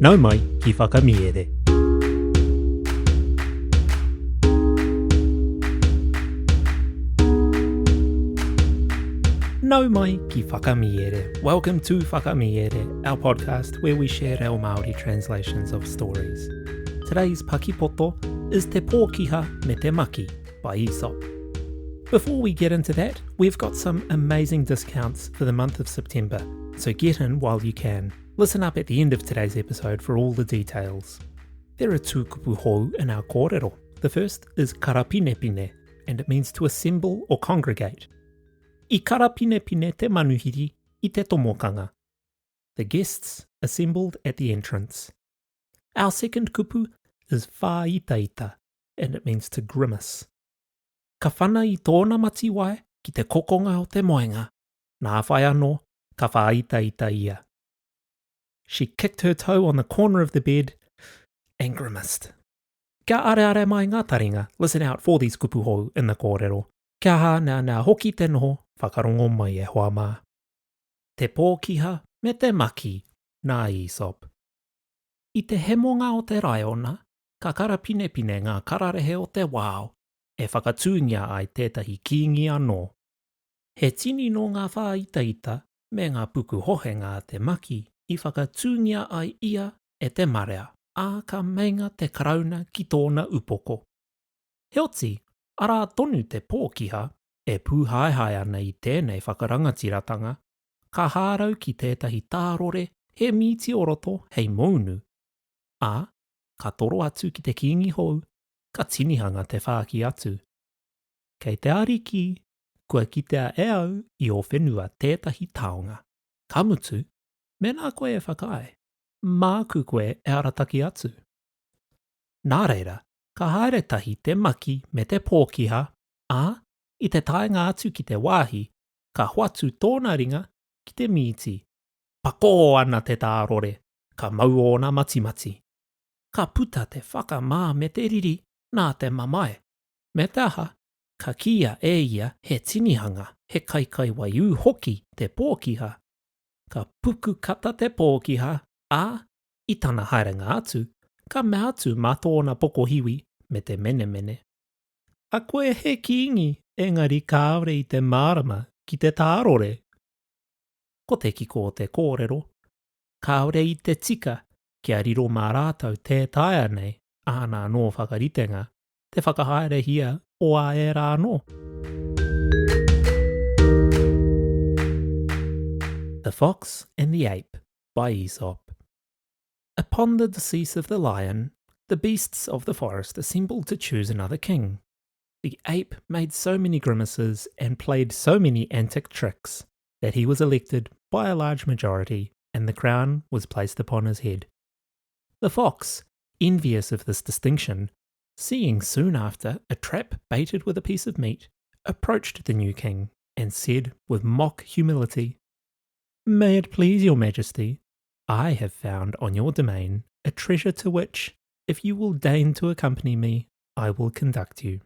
Nau mai ki whakamiere. Nau mai ki whakamiere. Welcome to Whakamiere, our podcast where we share our Māori translations of stories. Today's Paki Poto is Te Pōkiha me Te Maki by Aesop. Before we get into that, we've got some amazing discounts for the month of September, so get in while you can. Listen up at the end of today's episode for all the details. There are two kupu hou in our kōrero. The first is karapinepine, and it means to assemble or congregate. I karapinepine te manuhiri I te tomokanga. The guests assembled at the entrance. Our second kupu is whāitaita, and it means to grimace. Ka whana I tōna matiwai ki te kokonga o te moenga, nā whai anō ka whāitaita ia. She kicked her toe on the corner of the bed and grimaced. Kia are mai ngā taringa, listen out for these kupu hou in the kōrero. Kia ha nā hoki te noho, whakarongo mai e hoa mā. Te Pōkiha me te Maki, nā Aesop. I te hemonga o te raiona, ka karapinepine ngā kararehe o te wāo, e whakatūngia ai tētahi kiingi anō. He tini no ngā whāitaita me ngā puku hohenga te Maki, I whakatūngia ai ia e te marea, ā ka meinga te karauna ki tōna upoko. Heoti, ara tonu te Pōkiha, e pūhaihai ana I tēnei whakarangatira-tanga, ka hārau ki tētahi tārore he miti oroto hei mounu. Ā, ka toro atu ki te kiingi hou, ka tinihanga te whāki atu. Kei te ariki, kua kitea e au I o whenua tētahi taonga. Ka mutu, mena koe e whakae, māku koe e arataki atu. Nā reira, ka haere tahi te Maki me te Pōkiha, ā, I te taenga atu ki te wāhi, ka hoatu tōna ringa ki te miti. Pako ana te tārore, ka mau ona matimati. Ka puta te whakamā me te riri nā te mamae. Me taha, ka kia e ia he tinihanga he kaikai waiū hoki te Pōkiha. Ka puku kata te Pōkiha, ā, I tana haerenga atu, ka mea atu mā tōna pokohiwi me te menemene. A koe he kiingi, engari kāore I te mārama ki te tārore. Ko te kiko o te kōrero, kāore I te tika, kia riro mā rātau tētaia nei, ānā nō whakaritenga, te whakahaere hia o a e rā nō. The Fox and the Ape by Aesop. Upon the decease of the lion, the beasts of the forest assembled to choose another king. The ape made so many grimaces and played so many antic tricks that he was elected by a large majority and the crown was placed upon his head. The fox, envious of this distinction, seeing soon after a trap baited with a piece of meat, approached the new king and said with mock humility, "May it please your majesty, I have found on your domain a treasure to which, if you will deign to accompany me, I will conduct you."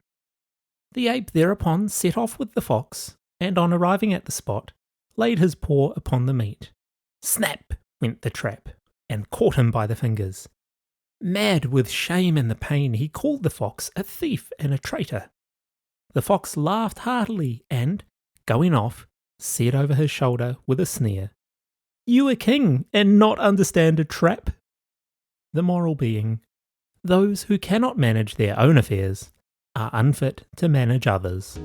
The ape thereupon set off with the fox, and on arriving at the spot, laid his paw upon the meat. Snap went the trap, and caught him by the fingers. Mad with shame and the pain, he called the fox a thief and a traitor. The fox laughed heartily and, going off, said over his shoulder with a sneer, "You a king and not understand a trap?" The moral being, those who cannot manage their own affairs are unfit to manage others.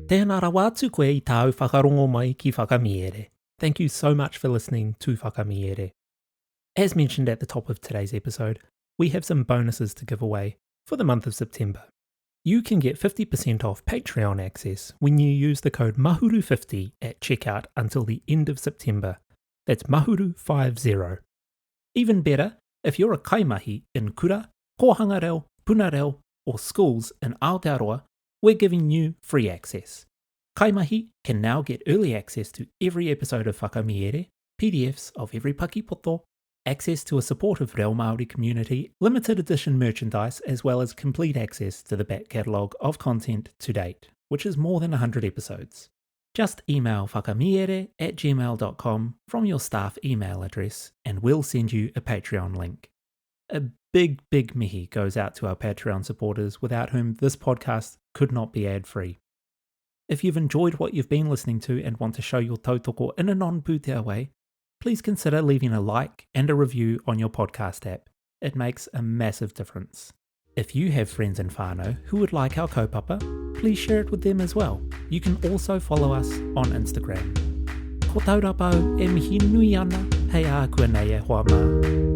Tēnā rawa atu koe I tāu whakarongo mai ki whakamiere. Thank you so much for listening to Whakamiere. As mentioned at the top of today's episode, we have some bonuses to give away for the month of September. You can get 50% off Patreon access when you use the code MAHURU50 at checkout until the end of September. That's MAHURU50. Even better, if you're a kaimahi in Kura, Kohangareo, Punareo, or schools in Aotearoa, we're giving you free access. Kaimahi can now get early access to every episode of Whakamiere, PDFs of every Paki Poto, access to a supportive Reo Māori community, limited edition merchandise, as well as complete access to the back catalogue of content to date, which is more than 100 episodes. Just email whakamiere@gmail.com from your staff email address and we'll send you a Patreon link. A big mihi goes out to our Patreon supporters without whom this podcast could not be ad-free. If you've enjoyed what you've been listening to and want to show your tautoko in a non-pūtea way, please consider leaving a like and a review on your podcast app. It makes a massive difference. If you have friends in whānau who would like our kaupapa, please share it with them as well. You can also follow us on Instagram. Ko taurapau e mihi nui ana, hei a kua nei e hoa mā.